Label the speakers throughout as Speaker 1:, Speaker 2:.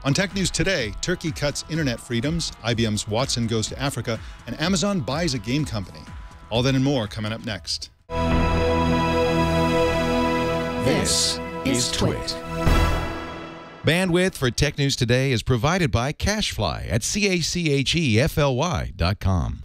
Speaker 1: On Tech News today, Turkey cuts internet freedoms, IBM's Watson goes to Africa, and Amazon buys a game company. All that and more coming up next.
Speaker 2: This is Twit.
Speaker 3: Bandwidth for Tech News Today is provided by CacheFly at CACHEFLY.com.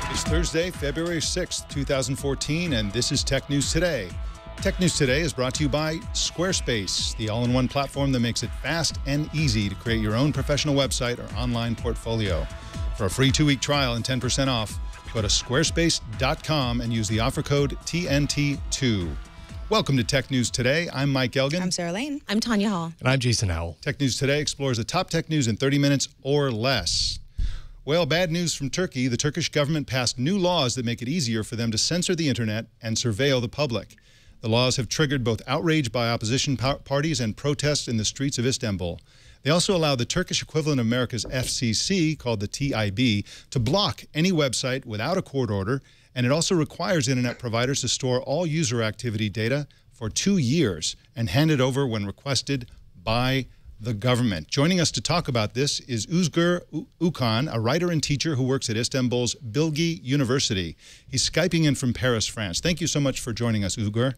Speaker 1: It's Thursday, February 6th, 2014, and this is Tech News Today. Tech News Today is brought to you by Squarespace, the all-in-one platform that makes it fast and easy to create your own professional website or online portfolio. For a free 2-week trial and 10% off, go to squarespace.com and use the offer code TNT2. Welcome to Tech News Today. I'm Mike Elgin.
Speaker 4: I'm Sarah Lane. I'm Tanya Hall.
Speaker 2: And I'm Jason Howell.
Speaker 1: Tech News Today explores the top tech news in 30 minutes or less. Well, bad news from Turkey. The Turkish government passed new laws that make it easier for them to censor the internet and surveil the public. The laws have triggered both outrage by opposition parties and protests in the streets of Istanbul. They also allow the Turkish equivalent of America's FCC, called the TIB, to block any website without a court order, and it also requires internet providers to store all user activity data for 2 years and hand it over when requested by the government. Joining us to talk about this is Özgür Ukan, a writer and teacher who works at Istanbul's Bilgi University. He's Skyping in from Paris, France. Thank you so much for joining us, Özgür.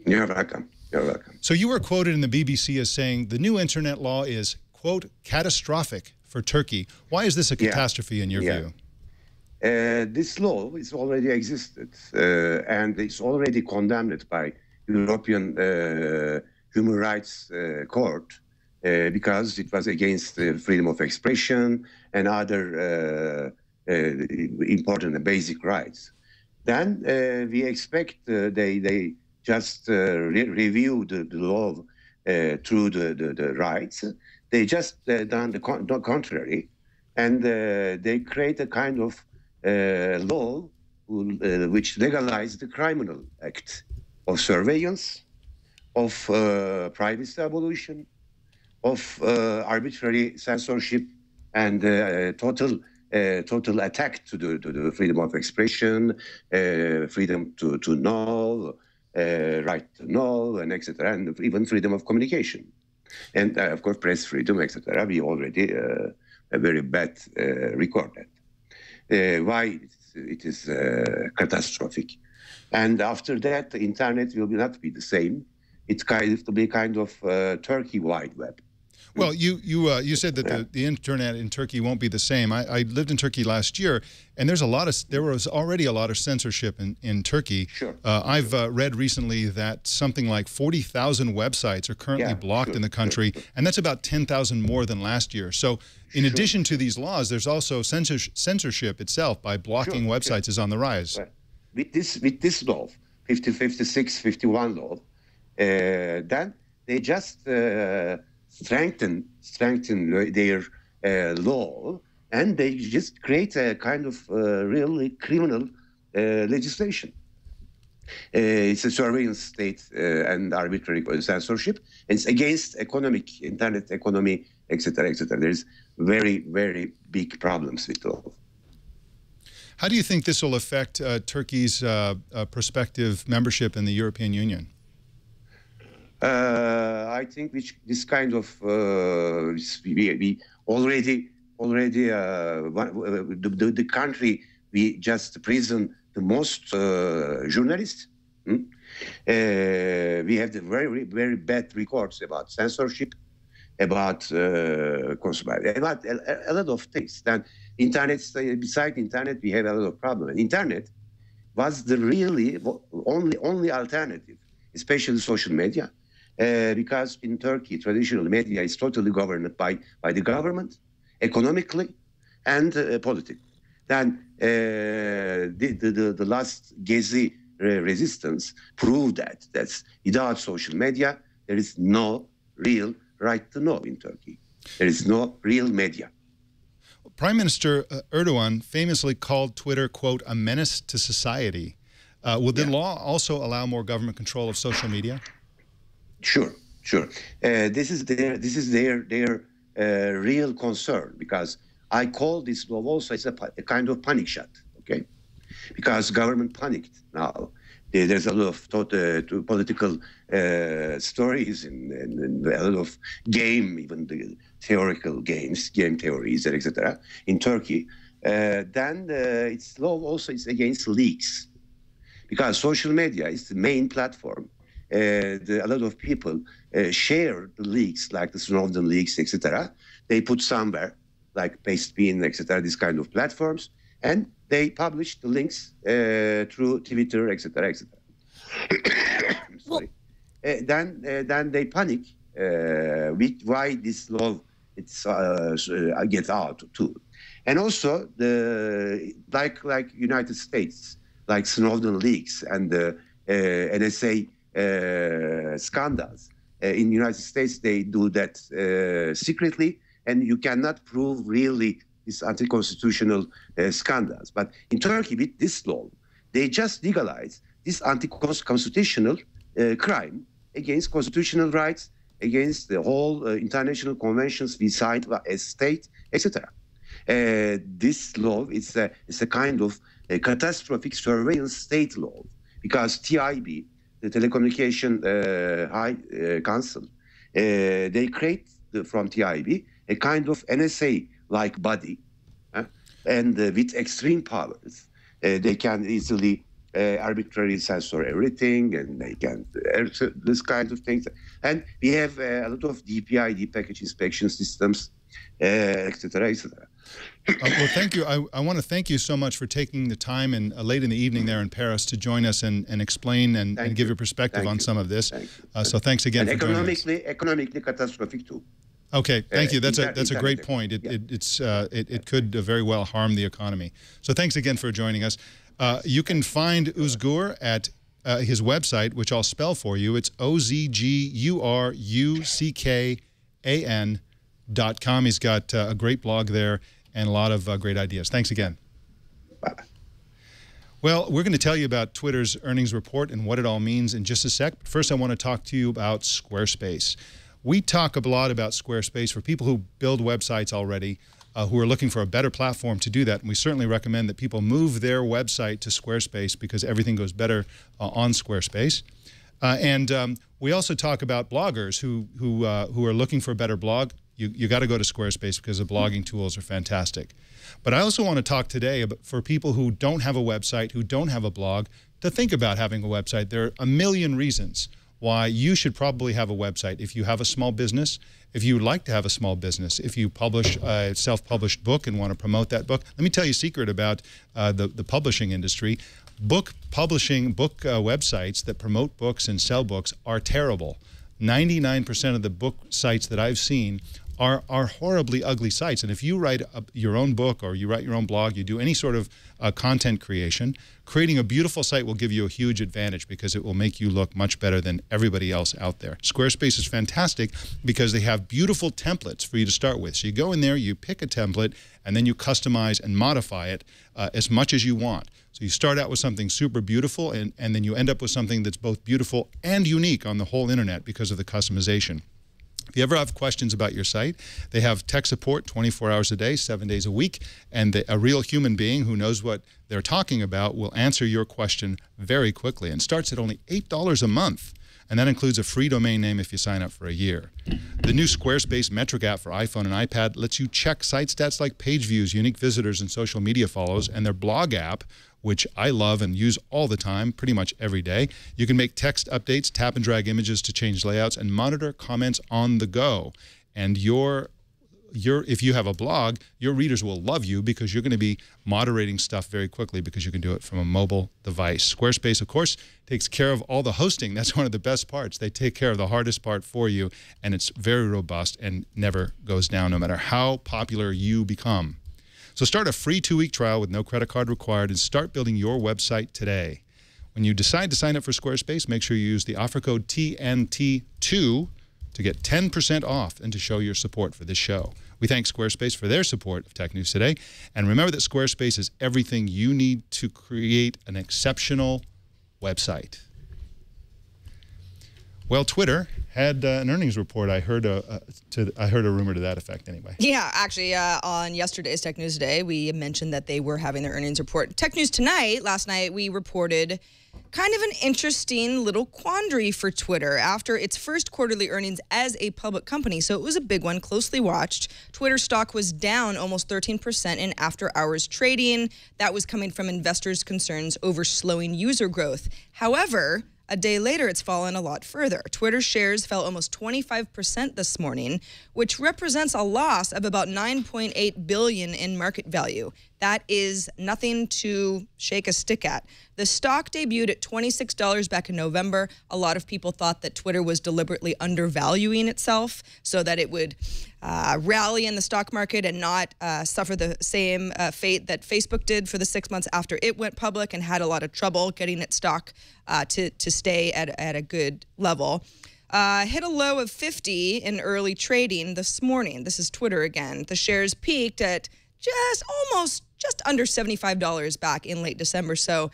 Speaker 5: You're welcome. You're welcome.
Speaker 1: So you were quoted in the BBC as saying the new internet law is, quote, catastrophic for Turkey. Why is this a catastrophe in your view?
Speaker 5: This law is already existed and it's already condemned by European Human Rights Court because it was against freedom of expression and other important and basic rights. Then we expect they just review the law through the rights. They just done the contrary, and they create a kind of law which legalizes the criminal act of surveillance, of privacy abolition, of arbitrary censorship, and total attack to the freedom of expression, freedom to know, right to know, and etc., and even freedom of communication, and of course press freedom, etc. We already a very bad record that. Why it is catastrophic, and after that the internet will not be the same. It's to be kind of Turkey wide web.
Speaker 1: Well, you said that the internet in Turkey won't be the same. I lived in Turkey last year, and there was already a lot of censorship in Turkey.
Speaker 5: Sure.
Speaker 1: I've read recently that something like 40,000 websites are currently blocked in the country, and that's about 10,000 more than last year. So in addition to these laws, there's also censorship itself by blocking websites is on the rise.
Speaker 5: Right. With this law, 56, 51 law, then they just strengthen their law, and they just create a kind of really criminal legislation. It's a surveillance state and arbitrary censorship. It's against internet economy, etc., etc. There's very, very big problems with law.
Speaker 1: How do you think this will affect Turkey's prospective membership in the European Union?
Speaker 5: I think this kind of we already the country we just prison the most journalists. We have the very, very bad records about censorship, about consumer, about a lot of things. Then internet, besides internet, we have a lot of problems. Internet was the really only alternative, especially social media. Because in Turkey, traditional media is totally governed by the government, economically and politically. Then the last Gezi resistance proved that's without social media, there is no real right to know in Turkey. There is no real media.
Speaker 1: Prime Minister Erdogan famously called Twitter, quote, a menace to society. Will the law also allow more government control of social media?
Speaker 5: Sure. This is their real concern, because I call this law also as a kind of panic shot. Okay, because government panicked now. There's a lot of political stories and a lot of even the theoretical games, game theories, etc. in Turkey. Then its law also is against leaks, because social media is the main platform. A lot of people share the leaks, like the Snowden leaks, etc. They put somewhere, like Pastebin, etc., these kind of platforms, and they publish the links through Twitter, etc., etc. Sorry. Then they panic with why this law gets out too, and also the like United States, like Snowden leaks and the NSA scandals. In the United States, they do that secretly, and you cannot prove really these anti-constitutional scandals. But in Turkey, with this law, they just legalize this anti-constitutional crime against constitutional rights, against the whole international conventions we signed as state, etc. This law is a kind of a catastrophic surveillance state law, because TIB, the Telecommunication High Council, they create from TIB a kind of NSA-like body, and with extreme powers. They can easily arbitrarily censor everything, and they can this kind of things. And we have a lot of DPI, package inspection systems, etc., etc.
Speaker 1: Well, thank you. I want to thank you so much for taking the time and late in the evening there in Paris to join us and explain and give your perspective on some of this. So thanks again for joining us.
Speaker 5: Economically catastrophic too.
Speaker 1: Okay, thank you. That's a great point. It could very well harm the economy. So thanks again for joining us. You can find Özgür at his website, which I'll spell for you. It's OZGURUCKAN.com. He's got a great blog there and a lot of great ideas. Thanks again.
Speaker 5: Bye.
Speaker 1: Well, we're going to tell you about Twitter's earnings report and what it all means in just a sec. But first, I want to talk to you about Squarespace. We talk a lot about Squarespace for people who build websites already, who are looking for a better platform to do that. And we certainly recommend that people move their website to Squarespace because everything goes better on Squarespace. We also talk about bloggers who are looking for a better blog. You got to go to Squarespace because the blogging tools are fantastic. But I also want to talk today about, for people who don't have a website, who don't have a blog, to think about having a website. There are a million reasons why you should probably have a website. If you have a small business, if you would like to have a small business, if you publish a self-published book and want to promote that book. Let me tell you a secret about the publishing industry. Book publishing, websites that promote books and sell books are terrible. 99% of the book sites that I've seen are horribly ugly sites. And if you write your own book or you write your own blog, you do any sort of content creation, creating a beautiful site will give you a huge advantage because it will make you look much better than everybody else out there. Squarespace is fantastic because they have beautiful templates for you to start with. So you go in there, you pick a template, and then you customize and modify it as much as you want. So you start out with something super beautiful, and then you end up with something that's both beautiful and unique on the whole internet because of the customization. If you ever have questions about your site, they have tech support 24 hours a day, 7 days a week, and a real human being who knows what they're talking about will answer your question very quickly, and starts at only $8 a month. And that includes a free domain name if you sign up for a year. The new Squarespace metric app for iPhone and iPad lets you check site stats like page views, unique visitors, and social media follows, and their blog app, which I love and use all the time, pretty much every day. You can make text updates, tap and drag images to change layouts, and monitor comments on the go. And if you have a blog, your readers will love you because you're going to be moderating stuff very quickly because you can do it from a mobile device. Squarespace, of course, takes care of all the hosting. That's one of the best parts. They take care of the hardest part for you, and it's very robust and never goes down no matter how popular you become. So start a free 2-week trial with no credit card required and start building your website today. When you decide to sign up for Squarespace, make sure you use the offer code TNT2 to get 10% off and to show your support for this show. We thank Squarespace for their support of Tech News Today. And remember that Squarespace is everything you need to create an exceptional website. Well, Twitter had an earnings report. I heard a rumor to that effect anyway.
Speaker 4: Yeah, actually, on yesterday's Tech News Today, we mentioned that they were having their earnings report. Tech News Tonight, last night, we reported kind of an interesting little quandary for Twitter after its first quarterly earnings as a public company. So it was a big one, closely watched. Twitter stock was down almost 13% in after-hours trading. That was coming from investors' concerns over slowing user growth. However, a day later, it's fallen a lot further. Twitter shares fell almost 25% this morning, which represents a loss of about $9.8 billion in market value. That is nothing to shake a stick at. The stock debuted at $26 back in November. A lot of people thought that Twitter was deliberately undervaluing itself so that it would rally in the stock market and not suffer the same fate that Facebook did for the 6 months after it went public and had a lot of trouble getting its stock to stay at a good level. Hit a low of 50 in early trading this morning. This is Twitter again. The shares peaked at just under $75 back in late December. So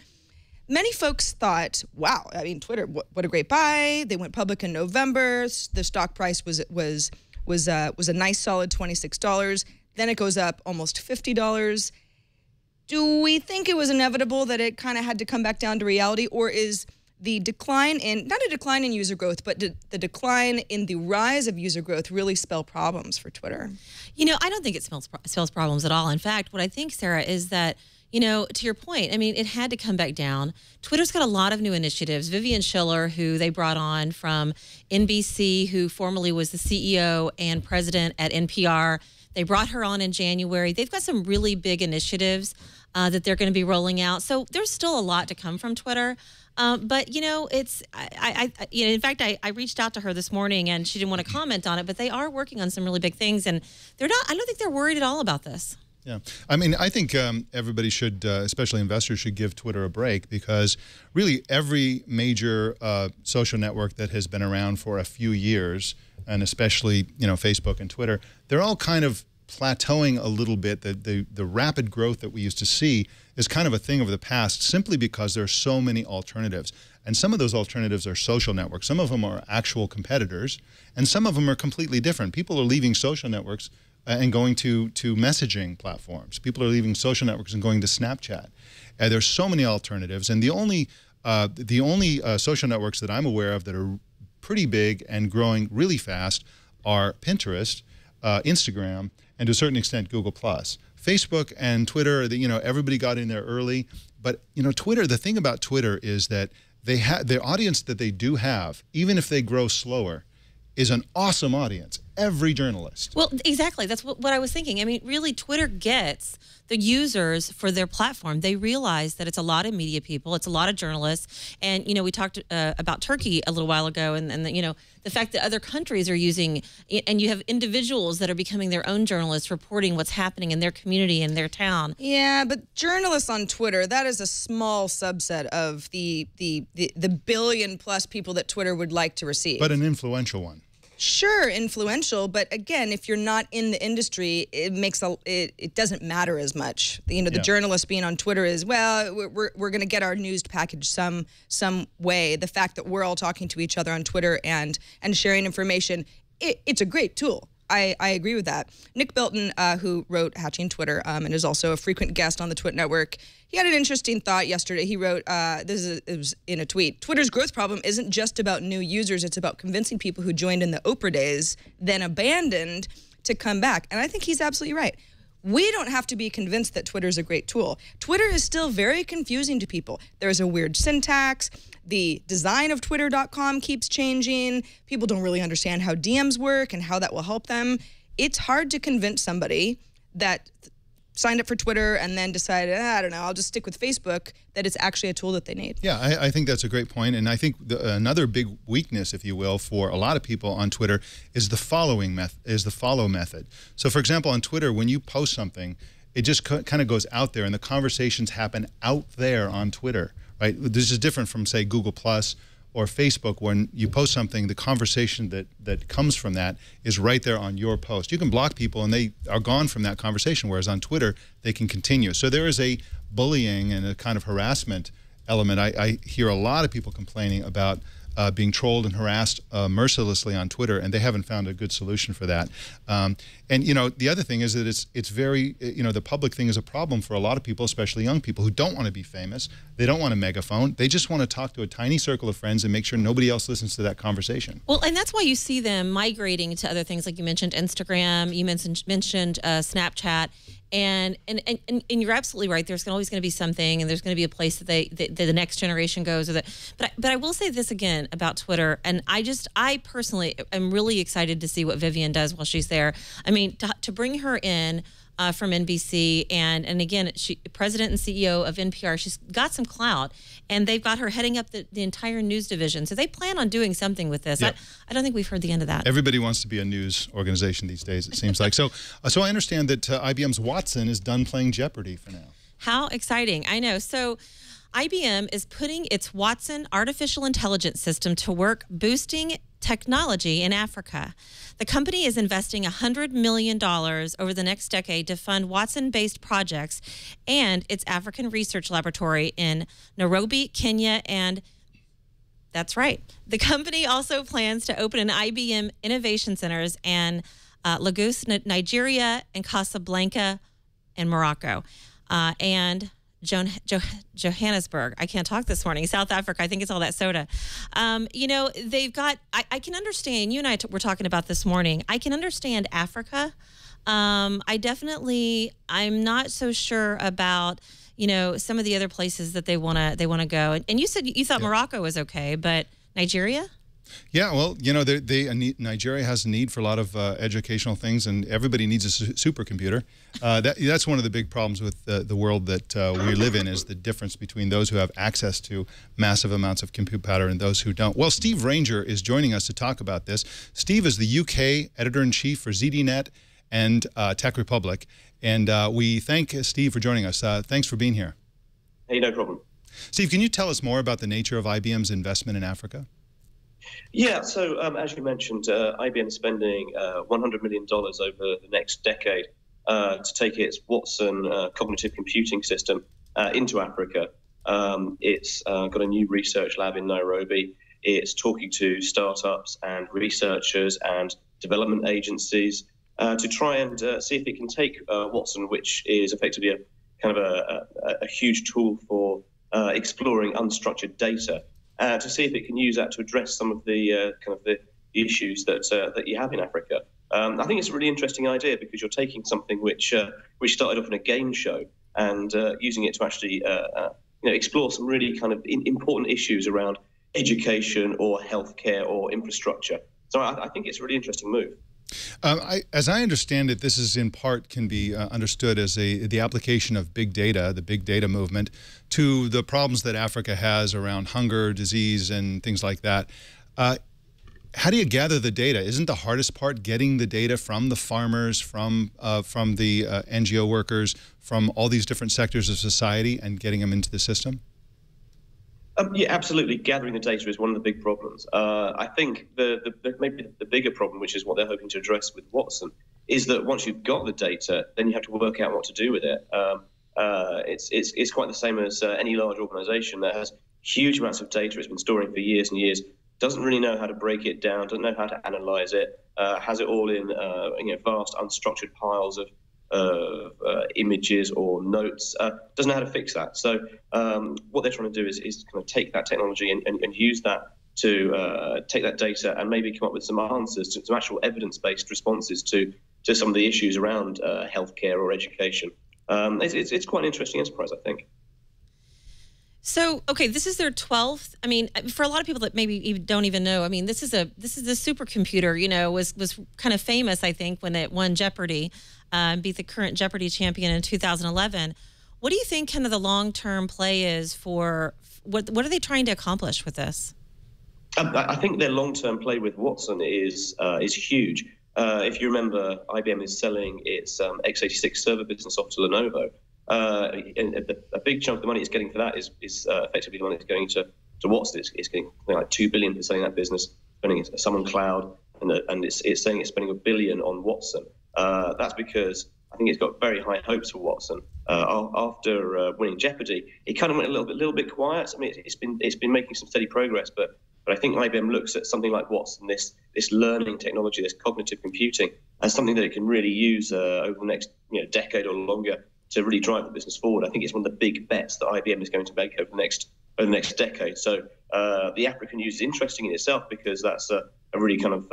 Speaker 4: many folks thought, wow, I mean, Twitter, what a great buy. They went public in November. The stock price was a nice solid $26. Then it goes up almost $50. Do we think it was inevitable that it kind of had to come back down to reality, or is the decline in, not a decline in user growth, but the decline in the rise of user growth really spell problems for Twitter?
Speaker 6: You know, I don't think it spells problems at all. In fact, what I think, Sarah, is that, you know, to your point, I mean, it had to come back down. Twitter's got a lot of new initiatives. Vivian Schiller, who they brought on from NBC, who formerly was the CEO and president at NPR, they brought her on in January. They've got some really big initiatives that they're going to be rolling out. So there's still a lot to come from Twitter. But, you know, it's, you know, in fact, I reached out to her this morning and she didn't want to comment on it, but they are working on some really big things. And they're not, I don't think they're worried at all about this.
Speaker 1: Yeah. I mean, I think everybody should, especially investors, should give Twitter a break, because really every major social network that has been around for a few years, and especially, you know, Facebook and Twitter, they're all kind of plateauing a little bit. The rapid growth that we used to see is kind of a thing of the past, simply because there are so many alternatives. And some of those alternatives are social networks. Some of them are actual competitors, and some of them are completely different. People are leaving social networks and going to messaging platforms. People are leaving social networks and going to Snapchat. There's so many alternatives, and the only social networks that I'm aware of that are pretty big and growing really fast are Pinterest, Instagram, and to a certain extent Google+. Facebook and Twitter, you know, everybody got in there early, but you know, Twitter, the thing about Twitter is that they have the audience that they do have, even if they grow slower, is an awesome audience. Every journalist.
Speaker 6: Well, exactly. That's what I was thinking. I mean, really, Twitter gets the users for their platform. They realize that it's a lot of media people, it's a lot of journalists, and you know, we talked about Turkey a little while ago, and you know, the fact that other countries are using, and you have individuals that are becoming their own journalists, reporting what's happening in their community, in their town.
Speaker 4: Yeah, but journalists on Twitter, that is a small subset of the billion plus people that Twitter would like to receive.
Speaker 1: But an influential one.
Speaker 4: Sure, influential, but again, if you're not in the industry, it doesn't matter as much. You know, the journalist being on Twitter is, well, we're going to get our news package some way. The fact that we're all talking to each other on Twitter and sharing information, it's a great tool. I agree with that. Nick Bilton, who wrote Hatching Twitter and is also a frequent guest on the Twit Network, he had an interesting thought yesterday. He wrote, it was in a tweet, Twitter's growth problem isn't just about new users, it's about convincing people who joined in the Oprah days, then abandoned, to come back. And I think he's absolutely right. We don't have to be convinced that Twitter is a great tool. Twitter is still very confusing to people. There's a weird syntax. The design of Twitter.com keeps changing. People don't really understand how DMs work and how that will help them. It's hard to convince somebody that signed up for Twitter and then decided, I don't know, I'll just stick with Facebook, that it's actually a tool that they need.
Speaker 1: Yeah, I think that's a great point. And I think another big weakness, if you will, for a lot of people on Twitter is the follow method. So for example, on Twitter, when you post something, it just kind of goes out there and the conversations happen out there on Twitter, right? This is different from, say, Google+ or Facebook. When you post something, the conversation that comes from that is right there on your post. You can block people and they are gone from that conversation, whereas on Twitter, they can continue. So there is a bullying and a kind of harassment element. I hear a lot of people complaining about being trolled and harassed mercilessly on Twitter, and they haven't found a good solution for that. And you know, the other thing is that it's very, you know, the public thing is a problem for a lot of people, especially young people who don't want to be famous. They don't want a megaphone. They just want to talk to a tiny circle of friends and make sure nobody else listens to that conversation.
Speaker 6: Well, and that's why you see them migrating to other things, like you mentioned Instagram, you mentioned Snapchat. And you're absolutely right. There's always going to be something, and there's going to be a place that the next generation goes. But I will say this again about Twitter, and I personally am really excited to see what Vivian does while she's there. I mean, to bring her in from NBC, and again, she president and CEO of NPR. She's got some clout, and they've got her heading up the entire news division. So they plan on doing something with this. Yep. I don't think we've heard the end of that.
Speaker 1: Everybody wants to be a news organization these days, it seems like. So I understand that IBM's Watson is done playing Jeopardy for now.
Speaker 6: How exciting. I know. So IBM is putting its Watson artificial intelligence system to work boosting technology in Africa. The company is investing $100 million over the next decade to fund Watson-based projects and its African research laboratory in Nairobi, Kenya, and that's right. The company also plans to open an IBM Innovation Centers in Lagos, Nigeria, and Casablanca in Morocco. And Johannesburg. I can't talk this morning. South Africa. I think it's all that soda. You know, they've got, I can understand, you and I were talking about this morning. I can understand Africa. I'm not so sure about, you know, some of the other places that they want to go. And you said you thought Morocco was okay, but Nigeria?
Speaker 1: Yeah, well, you know, Nigeria has a need for a lot of educational things, and everybody needs a supercomputer. That's one of the big problems with the world that we live in, is the difference between those who have access to massive amounts of compute power and those who don't. Well, Steve Ranger is joining us to talk about this. Steve is the UK editor-in-chief for ZDNet and Tech Republic, and we thank Steve for joining us. Thanks for being here.
Speaker 7: Hey, no problem.
Speaker 1: Steve, can you tell us more about the nature of IBM's investment in Africa?
Speaker 7: Yeah, so as you mentioned, IBM is spending $100 million over the next decade to take its Watson cognitive computing system into Africa. It's got a new research lab in Nairobi. It's talking to startups and researchers and development agencies to try and see if it can take Watson, which is effectively a kind of a huge tool for exploring unstructured data, to see if it can use that to address some of the the issues that you have in Africa. I think it's a really interesting idea, because you're taking something which started off in a game show and using it to actually explore some really kind of important issues around education or healthcare or infrastructure. So I think it's a really interesting move.
Speaker 1: As I understand it, this is in part can be understood as the application of big data, the big data movement, to the problems that Africa has around hunger, disease, and things like that. How do you gather the data? Isn't the hardest part getting the data from the farmers, from the NGO workers, from all these different sectors of society, and getting them into the system?
Speaker 7: Yeah, absolutely. Gathering the data is one of the big problems. I think maybe the bigger problem, which is what they're hoping to address with Watson, is that once you've got the data, then you have to work out what to do with it. It's quite the same as any large organization that has huge amounts of data it's been storing for years and years, doesn't really know how to break it down, doesn't know how to analyze it, has it all in vast unstructured piles of images or notes, doesn't know how to fix that. So what they're trying to do is kind of take that technology and use that to take that data and maybe come up with some answers to some actual evidence-based responses to some of the issues around healthcare or education. It's quite an interesting enterprise, I think.
Speaker 6: So, okay, this is their 12th. I mean, for a lot of people that maybe don't even know, I mean, this is a supercomputer. You know, was kind of famous, I think, when it won Jeopardy, beat the current Jeopardy champion in 2011. What do you think kind of the long-term play is for what are they trying to accomplish with this?
Speaker 7: I think their long-term play with Watson is huge. If you remember, IBM is selling its x86 server business off to Lenovo. And a big chunk of the money it's getting for that is effectively the money it's going to Watson. It's getting something like $2 billion for selling that business, spending some on cloud, and it's saying it's spending $1 billion on Watson. That's because I think it's got very high hopes for Watson. After winning Jeopardy, it kind of went a little bit quiet. I mean, it's been making some steady progress, but But I think IBM looks at something like Watson, this learning technology, this cognitive computing, as something that it can really use over the next decade or longer to really drive the business forward. I think it's one of the big bets that IBM is going to make over the next decade. So the African use is interesting in itself because that's a really kind of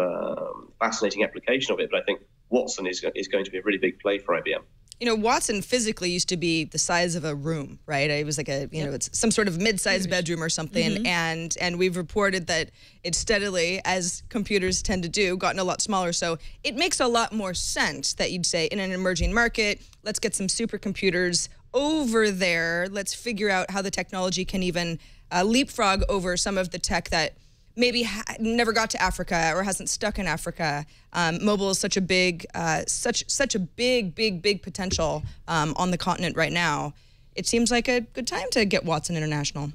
Speaker 7: fascinating application of it. But I think Watson is going to be a really big play for IBM.
Speaker 4: Watson physically used to be the size of a room, right? It was like it's some sort of mid-sized bedroom or something. And we've reported that it's steadily, as computers tend to do, gotten a lot smaller. So it makes a lot more sense that you'd say in an emerging market, let's get some supercomputers over there. Let's figure out how the technology can even leapfrog over some of the tech that maybe never got to Africa or hasn't stuck in Africa. Mobile is such a big, such a big potential on the continent right now. It seems like a good time to get Watson International.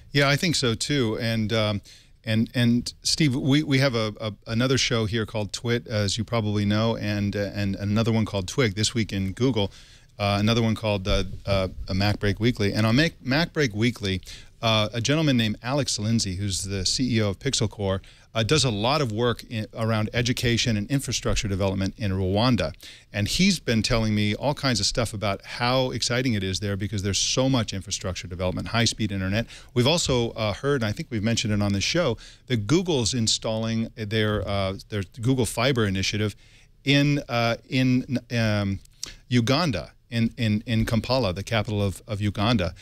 Speaker 1: Yeah, I think so too. And Steve, we have another show here called Twit, as you probably know, and another one called Twig this week in Google. Another one called a Mac Break Weekly. And on Mac Break Weekly, a gentleman named Alex Lindsay, who's the CEO of Pixel Core, does a lot of work around education and infrastructure development in Rwanda. And he's been telling me all kinds of stuff about how exciting it is there because there's so much infrastructure development, high-speed internet. We've also heard, and I think we've mentioned it on this show, that Google's installing their Google Fiber initiative in Uganda. In Kampala, the capital of Uganda.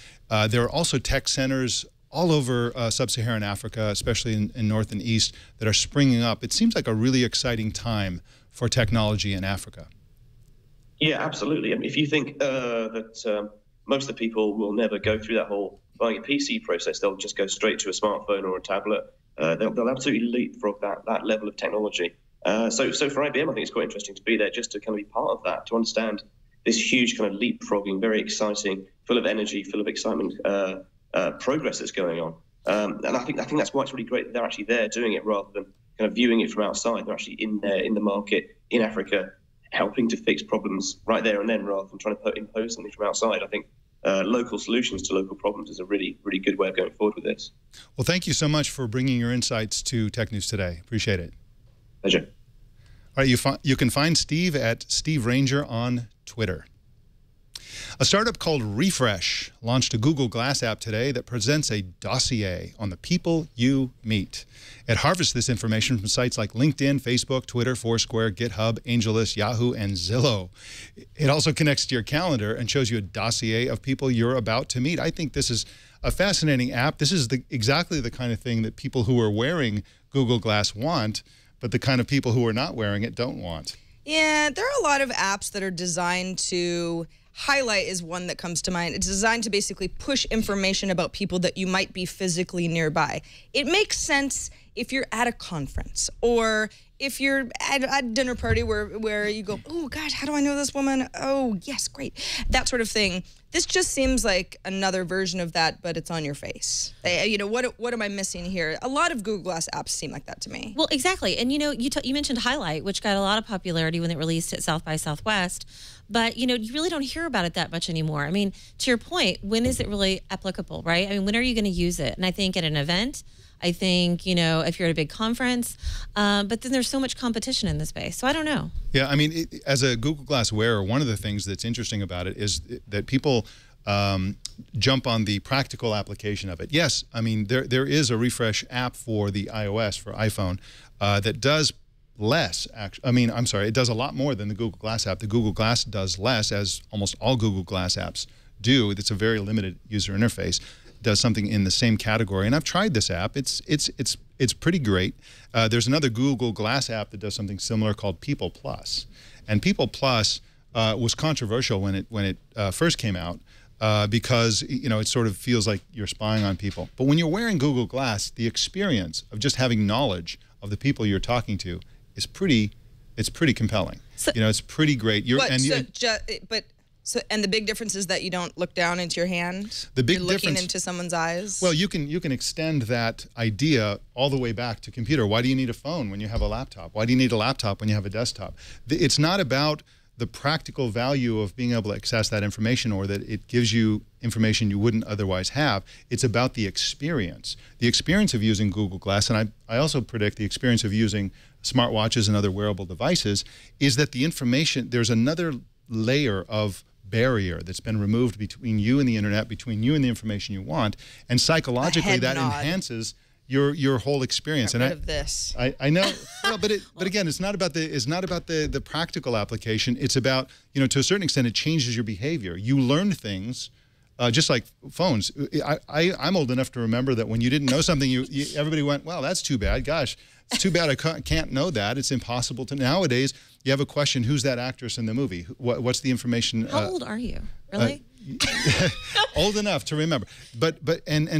Speaker 1: There are also tech centers all over sub-Saharan Africa, especially in North and East, that are springing up. It seems like a really exciting time for technology in Africa.
Speaker 7: Yeah, absolutely. I mean, if you think that most of the people will never go through that whole buying a PC process, they'll just go straight to a smartphone or a tablet. They'll absolutely leapfrog that level of technology. So for IBM, I think it's quite interesting to be there just to kind of be part of that, to understand this huge kind of leapfrogging, very exciting, full of energy, full of excitement progress that's going on. And I think that's why it's really great that they're actually there doing it rather than kind of viewing it from outside. They're actually in there, in the market, in Africa, helping to fix problems right there and then rather than trying to impose something from outside. I think local solutions to local problems is a really, really good way of going forward with this.
Speaker 1: Well, thank you so much for bringing your insights to Tech News Today. Appreciate it.
Speaker 7: Pleasure.
Speaker 1: All right, you can find Steve at Steve Ranger on Twitter. A startup called Refresh launched a Google Glass app today that presents a dossier on the people you meet. It harvests this information from sites like LinkedIn, Facebook, Twitter, Foursquare, GitHub, AngelList, Yahoo, and Zillow. It also connects to your calendar and shows you a dossier of people you're about to meet. I think this is a fascinating app. This is exactly the kind of thing that people who are wearing Google Glass want, but the kind of people who are not wearing it don't want.
Speaker 4: Yeah, there are a lot of apps that are designed to highlight is one that comes to mind. It's designed to basically push information about people that you might be physically nearby. It makes sense if you're at a conference or if you're at a dinner party where you go, oh gosh, how do I know this woman? Oh yes, great. That sort of thing. This just seems like another version of that, but it's on your face. You know, what am I missing here? A lot of Google Glass apps seem like that to me.
Speaker 6: Well, exactly. And you know, you mentioned Highlight, which got a lot of popularity when it released at South by Southwest. But, you know, you really don't hear about it that much anymore. I mean, to your point, when is it really applicable, right? I mean, when are you going to use it? And I think at an event, I think, you know, if you're at a big conference, but then there's so much competition in the space. So I don't know. Yeah,
Speaker 1: I mean, as a Google Glass wearer, one of the things that's interesting about it is that people jump on the practical application of it. Yes, I mean, there is a Refresh app for the iOS, for iPhone, that does less. It does a lot more than the Google Glass app. The Google Glass does less, as almost all Google Glass apps do. It's a very limited user interface. It does something in the same category, and I've tried this app. It's pretty great. There's another Google Glass app that does something similar called People Plus, and People Plus was controversial when it first came out. Because, you know, it sort of feels like you're spying on people. But when you're wearing Google Glass, the experience of just having knowledge of the people you're talking to is pretty compelling. So, you know, it's pretty great.
Speaker 4: And the big difference is that you don't look down into your hand.
Speaker 1: The big
Speaker 4: you're looking into someone's eyes.
Speaker 1: Well, you can extend that idea all the way back to computer. Why do you need a phone when you have a laptop? Why do you need a laptop when you have a desktop? It's not about the practical value of being able to access that information, or that it gives you information you wouldn't otherwise have. It's about the experience of using Google Glass, and I also predict the experience of using smartwatches and other wearable devices, is that the information, there's another layer of barrier that's been removed between you and the internet, between you and the information you want, and psychologically that enhances your whole experience.
Speaker 4: Get rid of this.
Speaker 1: I know, well, but again, it's not about the practical application. It's about, to a certain extent, it changes your behavior. You learn things, just like phones. I'm old enough to remember that when you didn't know something, everybody went, "Well, that's too bad. Gosh, it's too bad I can't know that. It's impossible to." Nowadays, you have a question: who's that actress in the movie? What's the information?
Speaker 6: How old are you? Really?
Speaker 1: Old enough to remember, but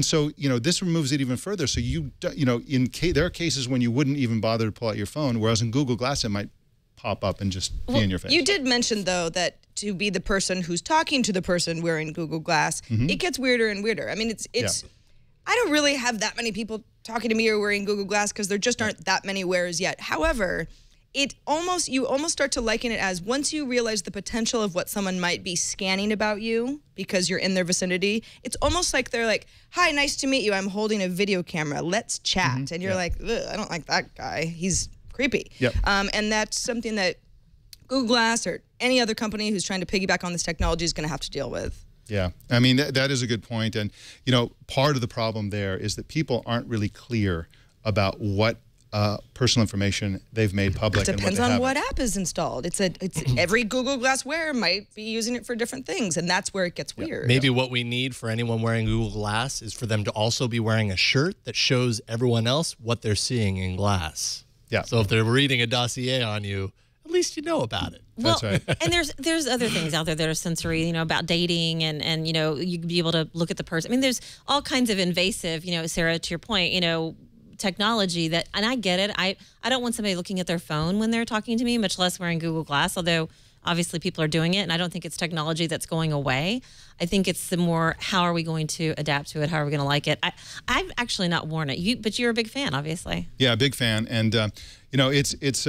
Speaker 1: so this removes it even further. So there are cases when you wouldn't even bother to pull out your phone, whereas in Google Glass it might pop up and just be in your face.
Speaker 4: You did mention though that to be the person who's talking to the person wearing Google Glass, it gets weirder and weirder. I mean, it's I don't really have that many people talking to me or wearing Google Glass because there just aren't that many wearers yet. However, you almost start to liken it as, once you realize the potential of what someone might be scanning about you because you're in their vicinity, it's almost like they're like, "Hi, nice to meet you. I'm holding a video camera. Let's chat." And you're like, "Ugh, I don't like that guy. He's creepy."
Speaker 1: Yep.
Speaker 4: And that's something that Google Glass or any other company who's trying to piggyback on this technology is going to have to deal with.
Speaker 1: Yeah, I mean, that is a good point. And, part of the problem there is that people aren't really clear about what personal information they've made public.
Speaker 4: It depends on what app is installed. It's every Google Glass wearer might be using it for different things, and that's where it gets weird.
Speaker 2: Maybe what we need for anyone wearing Google Glass is for them to also be wearing a shirt that shows everyone else what they're seeing in Glass.
Speaker 1: Yeah.
Speaker 2: So if they're reading a dossier on you, at least you know about it.
Speaker 6: Well,
Speaker 1: That's right.
Speaker 6: and there's other things out there that are sensory, about dating and you can be able to look at the person. I mean, there's all kinds of invasive, Sarah, to your point, technology that, and I get it. I don't want somebody looking at their phone when they're talking to me, much less wearing Google Glass, although obviously people are doing it, and I don't think it's technology that's going away. I think it's the more, how are we going to adapt to it? How are we going to like it? I've actually not worn it, but you're a big fan, obviously.
Speaker 1: Yeah, big fan, and it's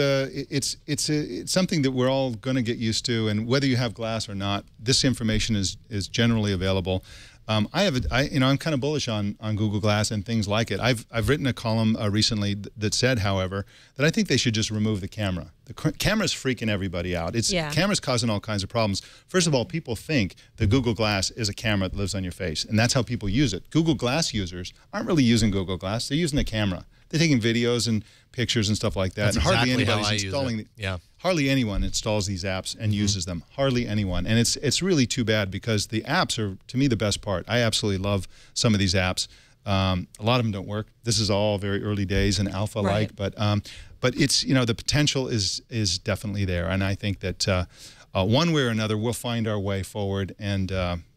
Speaker 1: something that we're all going to get used to, and whether you have glass or not, this information is generally available. I'm kind of bullish on Google Glass and things like it. I've written a column recently that said, however, that I think they should just remove the camera. The camera's freaking everybody out. Camera's causing all kinds of problems. First of all, people think that Google Glass is a camera that lives on your face, and that's how people use it. Google Glass users aren't really using Google Glass. They're using the camera. They're taking videos and pictures and stuff like that.
Speaker 2: That's
Speaker 1: and hardly
Speaker 2: exactly
Speaker 1: anybody's
Speaker 2: how I use
Speaker 1: installing
Speaker 2: it. Yeah.
Speaker 1: Hardly anyone installs these apps and uses them. Hardly anyone. And it's really too bad, because the apps are, to me, the best part. I absolutely love some of these apps. A lot of them don't work. This is all very early days and alpha-like,
Speaker 6: Right.
Speaker 1: but it's, the potential is definitely there. And I think that one way or another, we'll find our way forward. And,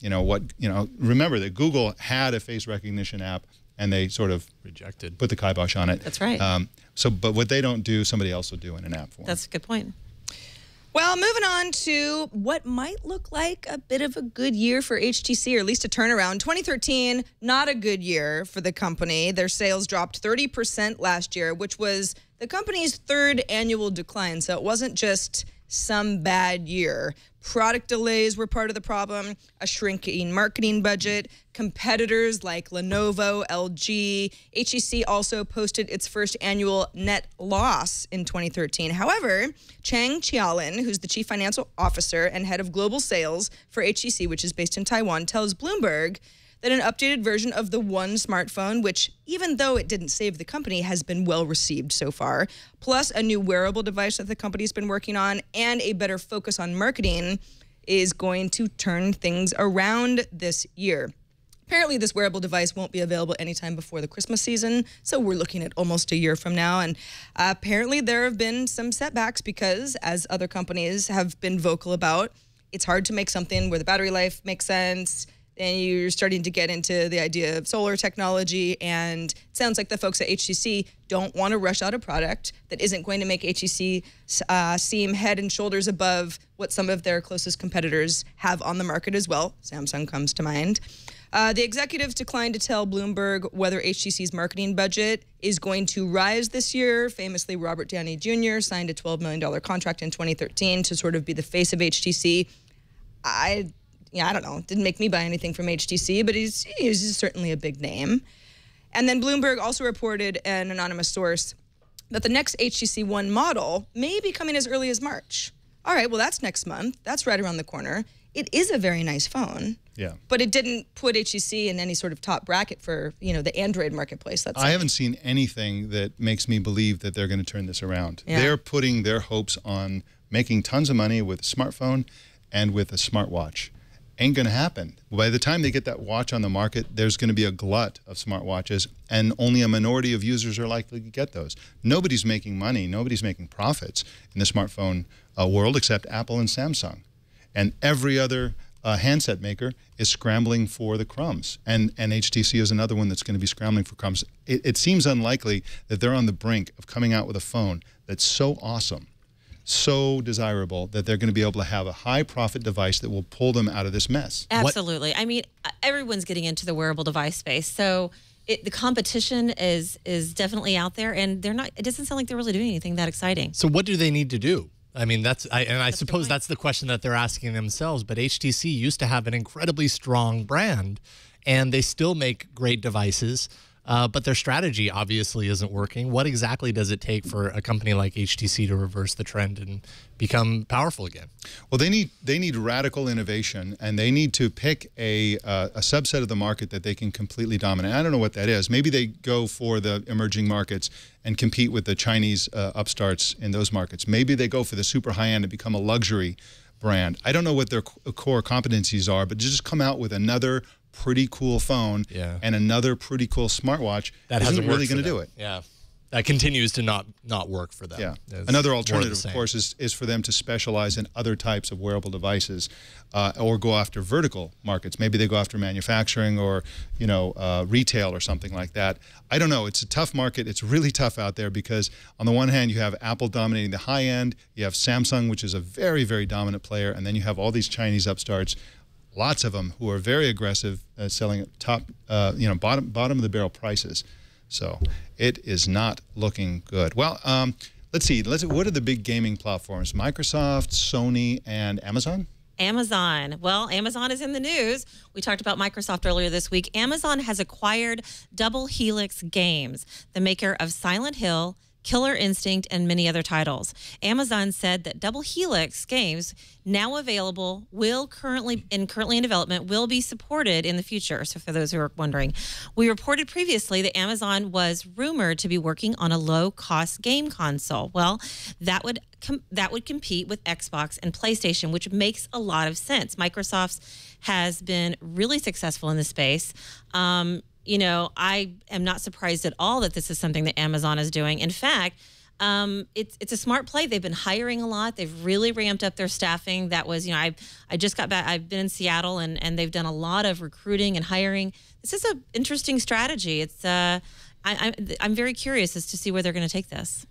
Speaker 1: remember that Google had a face recognition app, and they sort of
Speaker 2: rejected,
Speaker 1: put the kibosh on it.
Speaker 6: That's right.
Speaker 1: But what they don't do, somebody else will do in an app form.
Speaker 6: That's a good point.
Speaker 4: Well, moving on to what might look like a bit of a good year for HTC, or at least a turnaround. 2013, not a good year for the company. Their sales dropped 30% last year, which was the company's third annual decline. So it wasn't just some bad year. Product delays were part of the problem, a shrinking marketing budget, competitors like Lenovo, LG. HTC also posted its first annual net loss in 2013. However, Chang Chialin, who's the chief financial officer and head of global sales for HTC, which is based in Taiwan, tells Bloomberg that an updated version of the One smartphone, which even though it didn't save the company, has been well received so far, plus a new wearable device that the company's been working on and a better focus on marketing, is going to turn things around this year. Apparently, this wearable device won't be available anytime before the Christmas season, so we're looking at almost a year from now. And apparently, there have been some setbacks because, as other companies have been vocal about, it's hard to make something where the battery life makes sense. And you're starting to get into the idea of solar technology, and it sounds like the folks at HTC don't want to rush out a product that isn't going to make HTC seem head and shoulders above what some of their closest competitors have on the market as well. Samsung comes to mind. The executives declined to tell Bloomberg whether HTC's marketing budget is going to rise this year. Famously, Robert Downey Jr. signed a $12 million contract in 2013 to sort of be the face of HTC. I don't know. Didn't make me buy anything from HTC, but he's certainly a big name. And then Bloomberg also reported, an anonymous source, that the next HTC One model may be coming as early as March. All right, well, that's next month. That's right around the corner. It is a very nice phone.
Speaker 1: Yeah.
Speaker 4: But it didn't put HTC in any sort of top bracket for, the Android marketplace.
Speaker 1: I haven't seen anything that makes me believe that they're going to turn this around.
Speaker 4: Yeah.
Speaker 1: They're putting their hopes on making tons of money with a smartphone and with a smartwatch. Ain't going to happen. By the time they get that watch on the market, there's going to be a glut of smartwatches, and only a minority of users are likely to get those. Nobody's making money. Nobody's making profits in the smartphone world except Apple and Samsung. And every other handset maker is scrambling for the crumbs. And HTC is another one that's going to be scrambling for crumbs. It seems unlikely that they're on the brink of coming out with a phone that's so awesome, so desirable, that they're going to be able to have a high-profit device that will pull them out of this mess.
Speaker 6: Absolutely. I mean, everyone's getting into the wearable device space, so the competition is definitely out there, and it doesn't sound like they're really doing anything that exciting.
Speaker 2: So what do they need to do? I mean, I suppose that's the question that they're asking themselves. But HTC used to have an incredibly strong brand, and they still make great devices. But their strategy obviously isn't working. What exactly does it take for a company like HTC to reverse the trend and become powerful again?
Speaker 1: Well, they need radical innovation, and they need to pick a subset of the market that they can completely dominate. I don't know what that is. Maybe they go for the emerging markets and compete with the Chinese upstarts in those markets. Maybe they go for the super high-end and become a luxury brand. I don't know what their core competencies are, but just come out with another pretty cool phone and another pretty cool smartwatch
Speaker 2: that
Speaker 1: isn't really going to do it.
Speaker 2: Yeah, that continues to not work for them.
Speaker 1: Yeah,
Speaker 2: It's
Speaker 1: another alternative, of course, is for them to specialize in other types of wearable devices, or go after vertical markets. Maybe they go after manufacturing or retail or something like that. I don't know. It's a tough market. It's really tough out there because on the one hand you have Apple dominating the high end, you have Samsung, which is a very, very dominant player, and then you have all these Chinese upstarts. Lots of them who are very aggressive, selling at top, bottom of the barrel prices. So it is not looking good. Well, let's see. What are the big gaming platforms? Microsoft, Sony, and Amazon?
Speaker 6: Amazon. Well, Amazon is in the news. We talked about Microsoft earlier this week. Amazon has acquired Double Helix Games, the maker of Silent Hill, Killer Instinct, and many other titles. Amazon said that Double Helix games, now available, currently in development, will be supported in the future. So for those who are wondering, we reported previously that Amazon was rumored to be working on a low-cost game console. Well, that would compete with Xbox and PlayStation, which makes a lot of sense. Microsoft has been really successful in this space. I am not surprised at all that this is something that Amazon is doing. In fact, it's a smart play. They've been hiring a lot. They've really ramped up their staffing. That was, I just got back. I've been in Seattle, and they've done a lot of recruiting and hiring. This is an interesting strategy. It's I'm very curious as to see where they're going to take this.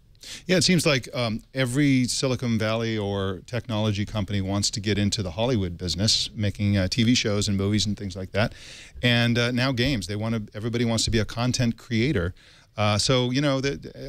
Speaker 1: Yeah, it seems like every Silicon Valley or technology company wants to get into the Hollywood business, making TV shows and movies and things like that. And now games. Everybody wants to be a content creator. So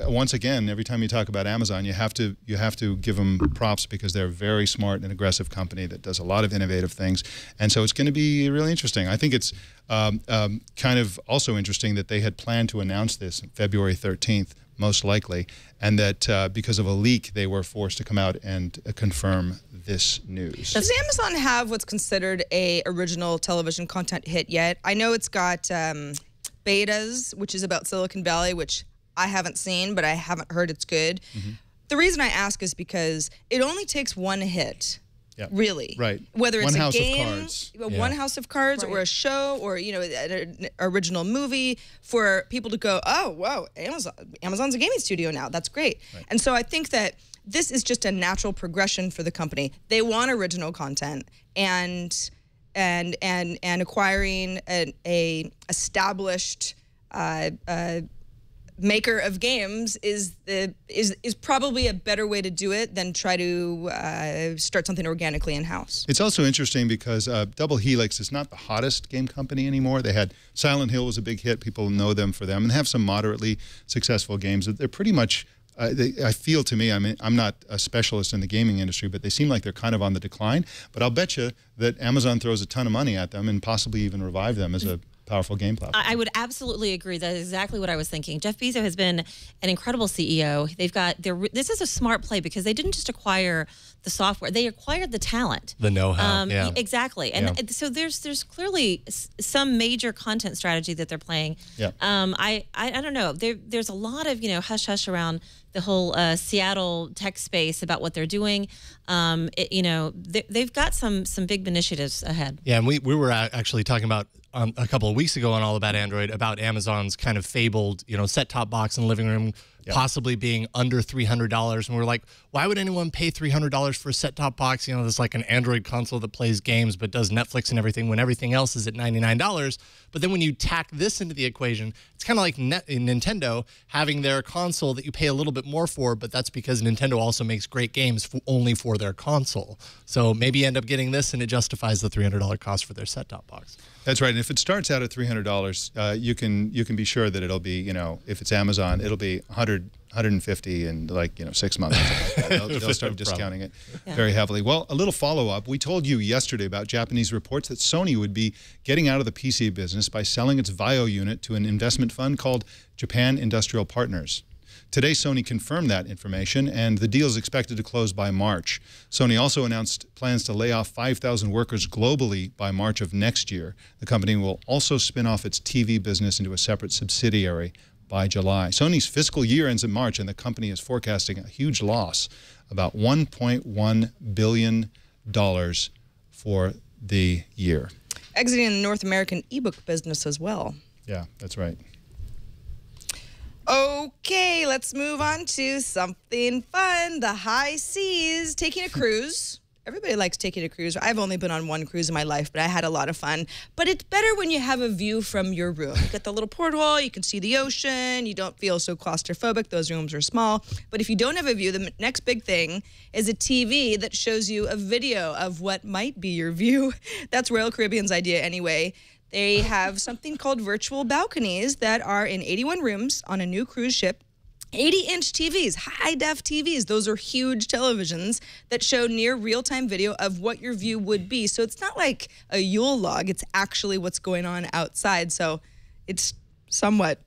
Speaker 1: once again, every time you talk about Amazon, you have to give them props because they're a very smart and aggressive company that does a lot of innovative things. And so it's going to be really interesting. I think it's kind of also interesting that they had planned to announce this on February 13th. Most likely, and that because of a leak, they were forced to come out and confirm this news.
Speaker 4: Does Amazon have what's considered a original television content hit yet? I know it's got Betas, which is about Silicon Valley, which I haven't seen, but I haven't heard it's good. Mm-hmm. The reason I ask is because it only takes one hit.
Speaker 1: Yep.
Speaker 4: Really,
Speaker 1: right?
Speaker 4: Whether it's
Speaker 1: one
Speaker 4: a game,
Speaker 1: house of cards.
Speaker 4: One house of cards, or a show, or an original movie, for people to go, oh, whoa, Amazon's a gaming studio now. That's great. Right. And so I think that this is just a natural progression for the company. They want original content, and acquiring a established maker of games is probably a better way to do it than try to start something organically in-house.
Speaker 1: It's also interesting because Double Helix is not the hottest game company anymore. They had Silent Hill was a big hit. People know them for them, and they have some moderately successful games. They're pretty much, I feel to me, I mean, I'm not a specialist in the gaming industry, but they seem like they're kind of on the decline. But I'll bet you that Amazon throws a ton of money at them and possibly even revive them as a powerful game platform.
Speaker 6: I would absolutely agree. That is exactly what I was thinking. Jeff Bezos has been an incredible CEO. They've got this is a smart play because they didn't just acquire the software; they acquired the talent,
Speaker 2: the know-how. Yeah,
Speaker 6: exactly. And so there's clearly some major content strategy that they're playing.
Speaker 1: Yeah.
Speaker 6: I don't know. There's a lot of hush hush around the whole Seattle tech space about what they're doing. They've got some big initiatives ahead.
Speaker 2: Yeah, and we were actually talking about a couple of weeks ago on All About Android about Amazon's kind of fabled, set-top box in the living room possibly being under $300. And we're like, why would anyone pay $300 for a set-top box? There's like an Android console that plays games but does Netflix and everything when everything else is at $99. But then when you tack this into the equation, it's kind of like Nintendo having their console that you pay a little bit more for, but that's because Nintendo also makes great games only for their console. So maybe you end up getting this and it justifies the $300 cost for their set-top box.
Speaker 1: That's right. And if it starts out at $300, you can be sure that it'll be, if it's Amazon, it'll be $150 in 6 months. They'll start discounting it very heavily. Well, a little follow-up. We told you yesterday about Japanese reports that Sony would be getting out of the PC business by selling its VAIO unit to an investment fund called Japan Industrial Partners. Today, Sony confirmed that information, and the deal is expected to close by March. Sony also announced plans to lay off 5,000 workers globally by March of next year. The company will also spin off its TV business into a separate subsidiary by July. Sony's fiscal year ends in March, and the company is forecasting a huge loss, about $1.1 billion for the year.
Speaker 4: Exiting the North American ebook business as well.
Speaker 1: Yeah, that's right.
Speaker 4: Okay, let's move on to something fun. The high seas, taking a cruise. Everybody likes taking a cruise. I've only been on one cruise in my life, but I had a lot of fun. But it's better when you have a view from your room. You get the little porthole, you can see the ocean, you don't feel so claustrophobic. Those rooms are small. But if you don't have a view, the next big thing is a TV that shows you a video of what might be your view. That's Royal Caribbean's idea anyway. They have something called virtual balconies that are in 81 rooms on a new cruise ship. 80-inch TVs, high-def TVs. Those are huge televisions that show near real-time video of what your view would be. So it's not like a Yule log. It's actually what's going on outside. So it's somewhat,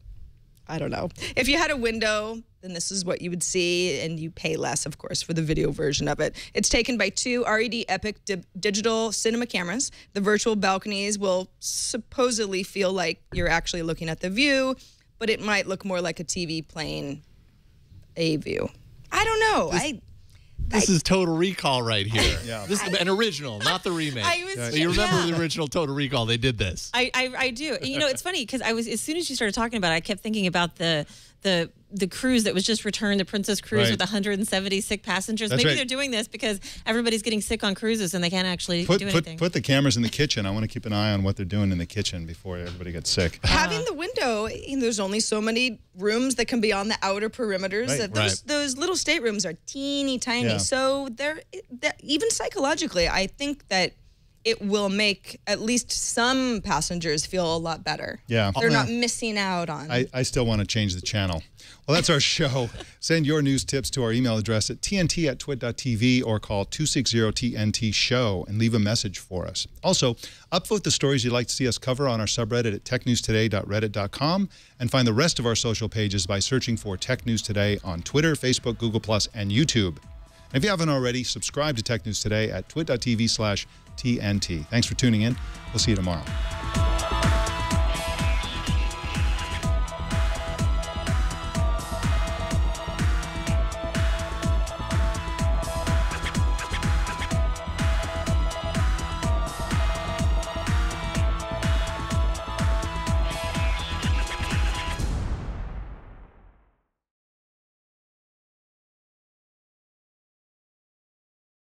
Speaker 4: I don't know. If you had a window, then this is what you would see, and you pay less, of course, for the video version of it. It's taken by 2 RED Epic digital cinema cameras. The virtual balconies will supposedly feel like you're actually looking at the view, but it might look more like a TV playing a view. I don't know.
Speaker 2: This is Total Recall right here.
Speaker 1: Yeah.
Speaker 2: This is an original, not the remake. You remember the original Total Recall? They did this.
Speaker 6: I do. It's funny because as soon as you started talking about it, I kept thinking about the cruise that was just returned, the Princess Cruise with 170 sick passengers. Maybe they're doing this because everybody's getting sick on cruises and they can't actually do anything.
Speaker 1: Put the cameras in the kitchen. I want to keep an eye on what they're doing in the kitchen before everybody gets sick.
Speaker 4: Having the window, there's only so many rooms that can be on the outer perimeters. Those little staterooms are teeny tiny.
Speaker 1: Yeah.
Speaker 4: So they're even psychologically, I think that it will make at least some passengers feel a lot better.
Speaker 1: Yeah.
Speaker 4: They're not missing out on.
Speaker 1: I still want to change the channel. Well, that's our show. Send your news tips to our email address at tnt@twit.tv or call 260-TNT-SHOW and leave a message for us. Also, upvote the stories you'd like to see us cover on our subreddit at technewstoday.reddit.com and find the rest of our social pages by searching for Tech News Today on Twitter, Facebook, Google+, and YouTube. And if you haven't already, subscribe to Tech News Today at twit.tv/TNT. Thanks for tuning in. We'll see you tomorrow.